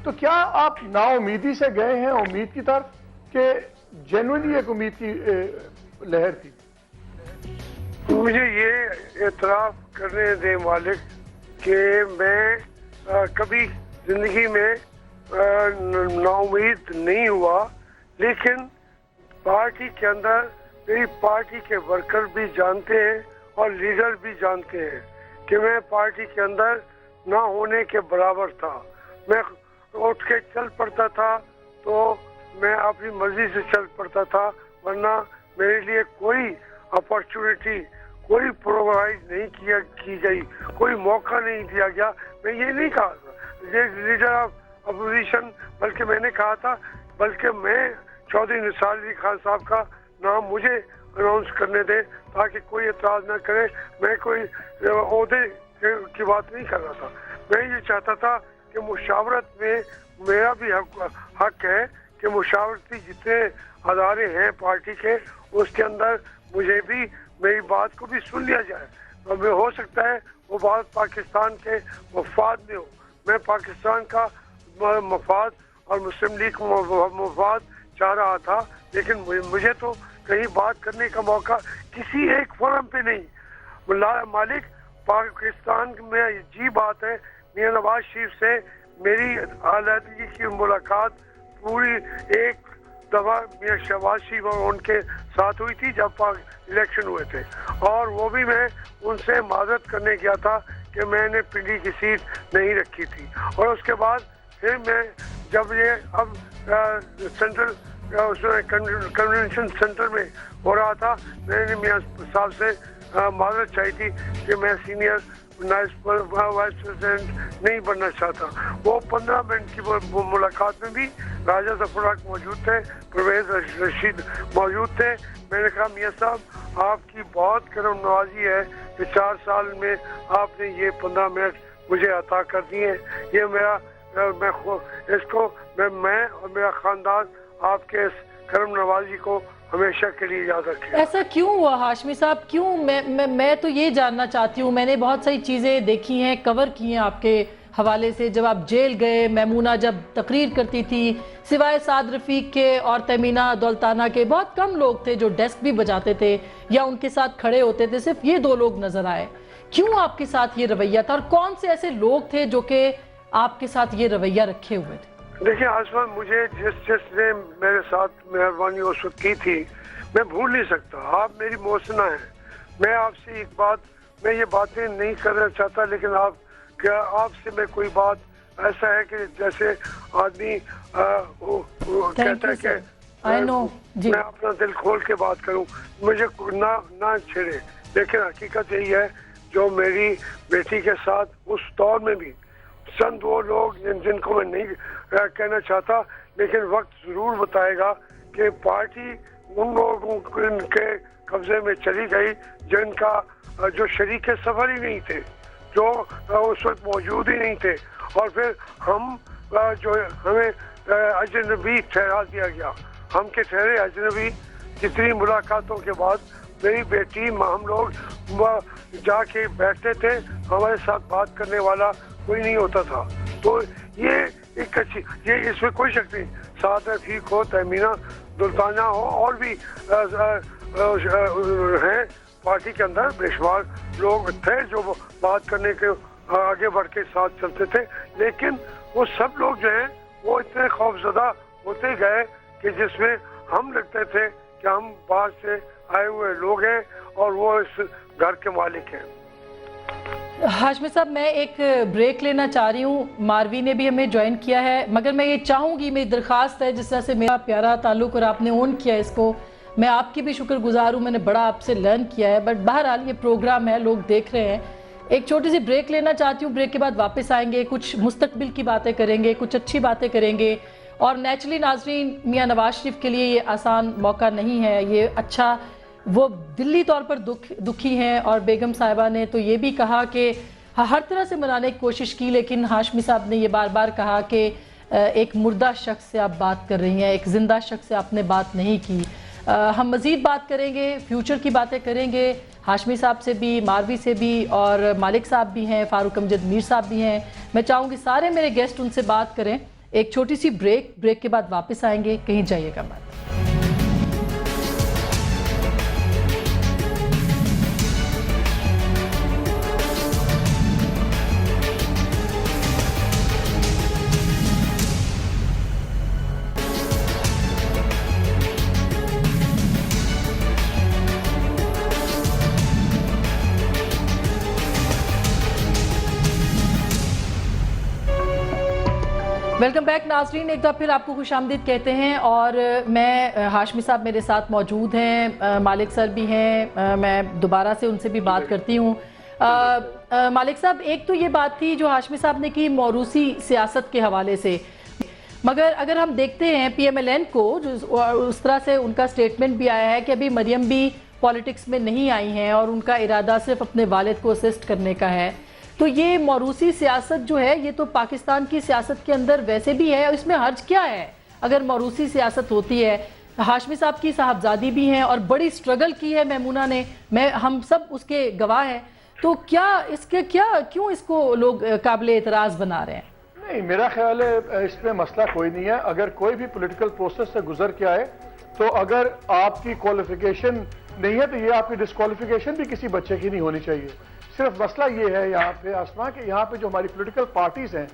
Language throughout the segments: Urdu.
تو کیا آپ نا امیدی سے گئے ہیں امید کی طرف کہ جنوینلی ایک امید کی لہر تھی؟ مجھے یہ اعتراف کرنے دیں مالک کہ میں کبھی زندگی میں نا امید نہیں ہوا، لیکن پارٹی کے اندر میری پارٹی کے ورکر بھی جانتے ہیں اور لیڈر بھی جانتے ہیں کہ میں پارٹی کے اندر نہ ہونے کے برابر تھا۔ میں اٹھ کے چل پڑتا تھا تو میں اپنی مرضی سے چل پڑتا تھا، ورنہ میرے لیے کوئی اپارچونٹی، کوئی پرووائڈ نہیں کی گئی، کوئی موقع نہیں دیا گیا۔ میں یہ نہیں کہا تھا یہ لیڈر آف اپوزیشن، بلکہ میں نے کہا تھا بلکہ میں چودھری نثار علی خان صاحب کا نام مجھے اناؤنس کرنے دیں تاکہ کوئی اعتراض نہ کرے۔ میں کوئی عہدے کی بات نہیں کر رہا تھا، میں یہ چاہتا تھا کہ مشاورت میں میرا بھی حق ہے کہ مشاورتی جتنے ادارے ہیں پارٹی کے، اس کے اندر مجھے بھی میری بات کو بھی سن لیا جائے۔ ہمیں ہو سکتا ہے وہ بات پاکستان کے مفاد میں ہو، میں پاکستان کا مفاد اور مسلم لیگ مفاد چاہ رہا تھا، لیکن مجھے تو کہیں بات کرنے کا موقع کسی ایک فورم پہ نہیں۔ مالک، پاکستان میں جی بات ہے، میاں نواز شریف سے میری علیحدگی کی ملاقات پوری ایک دفعہ میاں شہباز شریف اور ان کے ساتھ ہوئی تھی جب الیکشن ہوئے تھے، اور وہ بھی میں ان سے معذرت کرنے گیا تھا کہ میں نے پنڈی کی سیٹ نہیں رکھی تھی۔ اور اس کے بعد پھر میں جب یہ اب سینٹرل کنونشن سینٹر میں ہو رہا تھا، میں نے میاں صاحب سے معذرت چاہی تھی کہ میں سینئر وائس پریزیڈنٹ نہیں بننا چاہتا۔ وہ 15 منٹ کی ملاقات میں بھی راجہ ظفر حق موجود تھے، پرویز رشید موجود تھے۔ میں نے کہا میاں صاحب آپ کی بہت کرم نوازی ہے کہ 4 سال میں آپ نے یہ 15 منٹ مجھے عطا کر دیے۔ یہ میرا میں اور میرا خاندان آپ کے اس کرم نوازی کو ہمیشہ کے لیے یاد رکھے۔ ایسا کیوں ہوا ہاشمی صاحب؟ کیوں؟ میں تو یہ جاننا چاہتی ہوں، میں نے بہت ساری چیزیں دیکھی ہیں، کور کی ہیں آپ کے حوالے سے۔ جب آپ جیل گئے، میمونہ جب تقریر کرتی تھی، سوائے سعد رفیق کے اور تیمینہ دولتانہ کے بہت کم لوگ تھے جو ڈیسک بھی بجاتے تھے یا ان کے ساتھ کھڑے ہوتے تھے، صرف یہ 2 لوگ نظر آئے۔ کیوں آپ کے ساتھ یہ رویہ تھا، اور کون سے ایسے لوگ تھے جو کہ آپ کے ساتھ یہ رویہ رکھے ہوئے تھے؟ دیکھیں آسمان، مجھے جس نے میرے ساتھ مہربانی اس وقت کی تھی میں بھول نہیں سکتا۔ آپ میری محسنہ ہیں۔ میں آپ سے ایک بات، میں یہ باتیں نہیں کرنا چاہتا، لیکن آپ سے میں کوئی بات ایسا ہے کہ جیسے آدمی کہتا ہے کہ میں اپنا دل کھول کے بات کروں، مجھے نہ چھیڑے۔ لیکن حقیقت یہی ہے جو میری بیٹی کے ساتھ اس دور میں بھی چند وہ لوگ جن کو میں نہیں کہنا چاہتا، لیکن وقت ضرور بتائے گا کہ پارٹی ان لوگوں کے قبضے میں چلی گئی جن کا جو شریک سفر ہی نہیں تھے، جو اس وقت موجود ہی نہیں تھے، اور پھر ہم جو ہمیں اجنبی ٹھہرا دیا گیا، ہم کے ٹھہرے اجنبی۔ کتنی ملاقاتوں کے بعد میری بیٹی ہم لوگ جا کے بیٹھتے تھے، ہمارے ساتھ بات کرنے والا کوئی نہیں ہوتا تھا۔ تو یہ ایک اچھی، یہ اس میں کوئی شک نہیں، سعد رفیق ہو، تیمینہ دولتانہ ہو، اور بھی ہیں پارٹی کے اندر بے شمار لوگ تھے جو بات کرنے کے آگے بڑھ کے ساتھ چلتے تھے، لیکن وہ سب لوگ جو ہیں وہ اتنے خوفزدہ ہوتے گئے کہ جس میں ہم لگتے تھے کہ ہم باہر سے آئے ہوئے لوگ ہیں اور وہ اس گھر کے مالک ہیں۔ ہاشمی صاحب، میں ایک بریک لینا چاہ رہی ہوں، ماروی نے بھی ہمیں جوائن کیا ہے، مگر میں یہ چاہوں گی، میری درخواست ہے، جس طرح سے میرا پیارا تعلق اور آپ نے اون کیا اس کو، میں آپ کی بھی شکر گزار ہوں، میں نے بڑا آپ سے لرن کیا ہے، بٹ بہرحال یہ پروگرام ہے، لوگ دیکھ رہے ہیں۔ ایک چھوٹی سی بریک لینا چاہتی ہوں، بریک کے بعد واپس آئیں گے، کچھ مستقبل کی باتیں کریں گے، کچھ اچھی باتیں کریں گے، اور نیچرلی ناظرین، میاں نواز شریف کے لیے یہ آسان موقع نہیں ہے، یہ اچھا، وہ دلی طور پر دکھی ہیں، اور بیگم صاحبہ نے تو یہ بھی کہا کہ ہر طرح سے منانے کی کوشش کی، لیکن ہاشمی صاحب نے یہ بار بار کہا کہ ایک مردہ شخص سے آپ بات کر رہی ہیں، ایک زندہ شخص سے آپ نے بات نہیں کی۔ ہم مزید بات کریں گے، فیوچر کی باتیں کریں گے، ہاشمی صاحب سے بھی، ماروی سے بھی، اور مالک صاحب بھی ہیں، فاروق امجد میر صاحب بھی ہیں۔ میں چاہوں گی سارے میرے گیسٹ ان سے بات کریں، ایک چھوٹی سی بریک کے بعد واپس آئیں گے, کہیں جائیے گا مت. ویلکم بیک ناظرین, ایک دفعہ پھر آپ کو خوش آمدید کہتے ہیں. اور میں ہاشمی صاحب میرے ساتھ موجود ہیں, مالک سر بھی ہیں, میں دوبارہ سے ان سے بھی بات کرتی ہوں. مالک صاحب, ایک تو یہ بات تھی جو ہاشمی صاحب نے کی موروثی سیاست کے حوالے سے, مگر اگر ہم دیکھتے ہیں پی ایم ایل این کو, جو اس طرح سے ان کا سٹیٹمنٹ بھی آیا ہے کہ ابھی مریم بھی پالیٹکس میں نہیں آئی ہیں اور ان کا ارادہ صرف اپنے والد کو اسسٹ کرنے کا ہے, تو یہ موروثی سیاست جو ہے یہ تو پاکستان کی سیاست کے اندر ویسے بھی ہے, اور اس میں حرج کیا ہے اگر موروثی سیاست ہوتی ہے؟ ہاشمی صاحب کی صاحبزادی بھی ہیں اور بڑی سٹرگل کی ہے میمونہ نے, ہم سب اس کے گواہ ہیں, تو کیوں اس کو لوگ قابل اعتراض بنا رہے ہیں؟ نہیں, میرا خیال ہے اس میں مسئلہ کوئی نہیں ہے. اگر کوئی بھی پولیٹیکل پروسیس سے گزر کے آئے تو اگر آپ کی کوالیفیکیشن نہیں ہے تو یہ آپ کی ڈسکوالیفیکیشن بھی کسی بچے کی نہیں ہونی چاہیے. صرف مسئلہ یہ ہے یہاں پہ آسما کہ یہاں پہ جو ہماری پولیٹیکل پارٹیز ہیں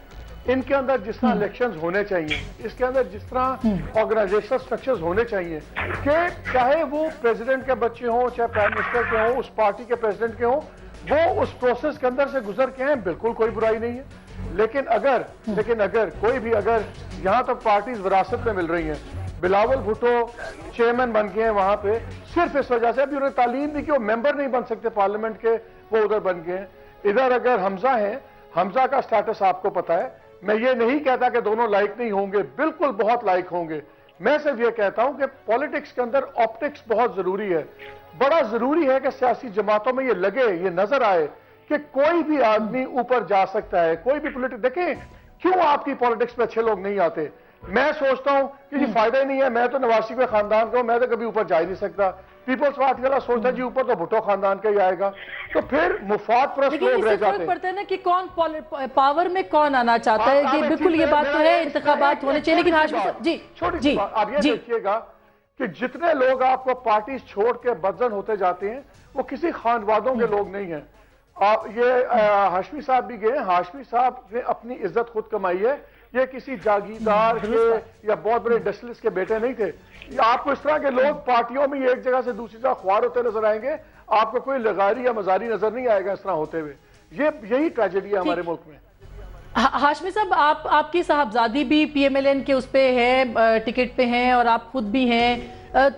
ان کے اندر جس طرح الیکشنز ہونے چاہیے, اس کے اندر جس طرح آرگنائزیشنل سٹرکچرز ہونے چاہیے, کہ چاہے وہ پریزیڈنٹ کے بچے ہوں, چاہے پرائم منسٹر کے ہوں, اس پارٹی کے پریزیڈنٹ کے ہوں, وہ اس پروسیس کے اندر سے گزر کے ہیں, بالکل کوئی برائی نہیں ہے. لیکن اگر کوئی بھی یہاں تک پارٹیز وراثت میں مل رہی ہیں, بلاول بھٹو چیئرمین بن گئے ہیں وہاں پہ صرف اس وجہ سے, ابھی انہیں تعلیم بھی کی, وہ ممبر نہیں بن سکتے پارلیمنٹ کے, وہ ادھر بن گئے ہیں. ادھر اگر حمزہ ہیں, حمزہ کا سٹیٹس آپ کو پتا ہے. میں یہ نہیں کہتا کہ دونوں لائق نہیں ہوں گے, بالکل بہت لائق ہوں گے. میں صرف یہ کہتا ہوں کہ پالیٹکس کے اندر آپٹکس بہت ضروری ہے. بڑا ضروری ہے کہ سیاسی جماعتوں میں یہ لگے, یہ نظر آئے کہ کوئی بھی آدمی اوپر جا سکتا ہے, کوئی بھی پولیٹکس. دیکھیں کیوں آپ کی پالیٹکس میں اچھے لوگ نہیں آتے. میں سوچتا ہوں کہ جی فائدہ ہی نہیں ہے, میں تو نواز شریف کے خاندان کا ہوں, میں تو کبھی اوپر جا ہی نہیں سکتا. پیپلز پارٹی والا سوچتا ہے جی اوپر تو بھٹو خاندان کا ہی آئے گا, تو پھر مفاد پرست لوگ رہ جاتے ہیں. پڑتا ہے نا کہ کون پاور میں کون آنا چاہتا ہے, یہ بالکل یہ بات تو ہے, انتخابات ہونے چاہیے. لیکن ہاشمی چھوٹی سی بات, آپ یہ دیکھیے گا کہ جتنے لوگ آپ کو پارٹیز چھوڑ کے بدزن ہوتے جاتے ہیں وہ کسی خاندوادوں کے لوگ نہیں ہیں. یہ ہاشمی صاحب بھی گئے, ہاشمی صاحب نے اپنی عزت خود کمائی ہے, یہ کسی جاگیردار کے یا بہت بڑے انڈسٹریلسٹ کے بیٹے نہیں تھے. آپ کو اس طرح کے لوگ پارٹیوں میں ایک جگہ سے دوسری جگہ خوار ہوتے نظر آئیں گے, آپ کو کوئی لغاری یا مزاری نظر نہیں آئے گا اس طرح ہوتے ہوئے. یہی ٹریجڈی ہے ہمارے ملک میں. ہاشمی صاحب, آپ کی صاحبزادی بھی پی ایم ایل این کے اس پہ ہے, ٹکٹ پہ ہیں, اور آپ خود بھی ہیں,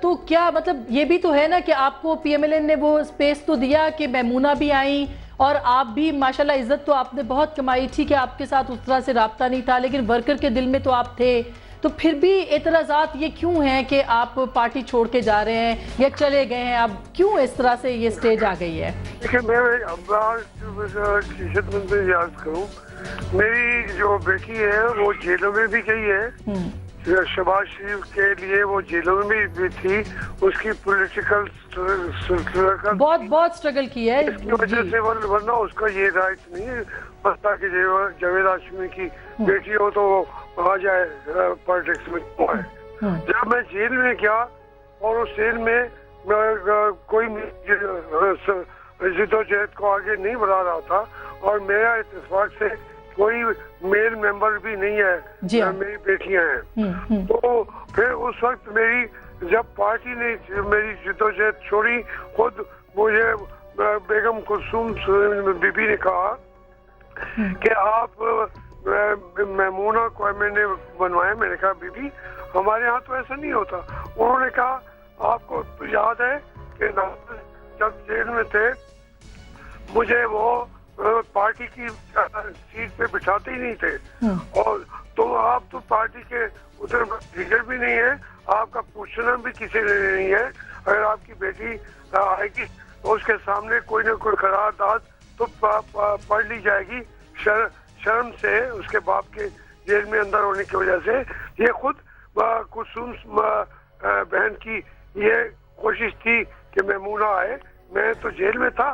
تو کیا مطلب یہ بھی تو ہے نا کہ آپ کو پی ایم ایل این نے وہ اسپیس تو دیا کہ میمونہ بھی آئیں, اور آپ بھی ماشاءاللہ عزت تو آپ نے بہت کمائی تھی کہ آپ کے ساتھ اس طرح سے رابطہ نہیں تھا, لیکن ورکر کے دل میں تو آپ تھے. تو پھر بھی اعتراضات یہ کیوں ہیں کہ آپ پارٹی چھوڑ کے جا رہے ہیں یا چلے گئے ہیں, اب کیوں اس طرح سے یہ سٹیج آ گئی ہے؟ دیکھیں, میں یاد کروں, میری جو بیٹی ہے وہ جیلوں میں بھی گئی ہے, شہباز شریف کے لیے وہ جیلوں میں بھی تھی, اس کی پولیٹیکل بہت سٹرگل کی ہے, اس کی وجہ سے, ورنہ اس کا یہ رائٹ نہیں ہے بستا کہ جاوید ہاشمی کی بیٹی ہو تو آ جائے پالیٹکس میں. جب میں جیل میں گیا اور اس جیل میں کوئی جد و جہد کو آگے نہیں بڑھا رہا تھا, اور میرا اتفاق سے کوئی میل ممبر بھی نہیں ہے, میری بیٹیاں ہیں. تو پھر اس وقت جب پارٹی نے میری جد و جہد چھوڑی, خود مجھے بیگم کلثوم بی بی نے کہا کہ آپ میمونہ کو میں نے بنوایا. میں نے کہا بی بی ہمارے ہاں تو ایسا نہیں ہوتا. انہوں نے کہا آپ کو یاد ہے کہ جب جیل میں تھے مجھے وہ پارٹی کی سیٹ پہ بٹھاتے ہی نہیں تھے, اور تو آپ تو پارٹی کے ادھر لیڈر بھی نہیں ہے, آپ کا پوچھنا بھی کسی نے نہیں ہے. اگر آپ کی بیٹی آئے گی تو اس کے سامنے کوئی نہ کوئی قرارداد تو پڑھ لی جائے گی. شرم سے اس کے باپ کے جیل میں اندر ہونے کی وجہ سے. یہ خود کلثوم بہن کی یہ کوشش تھی کہ میمونہ آئے. میں تو جیل میں تھا,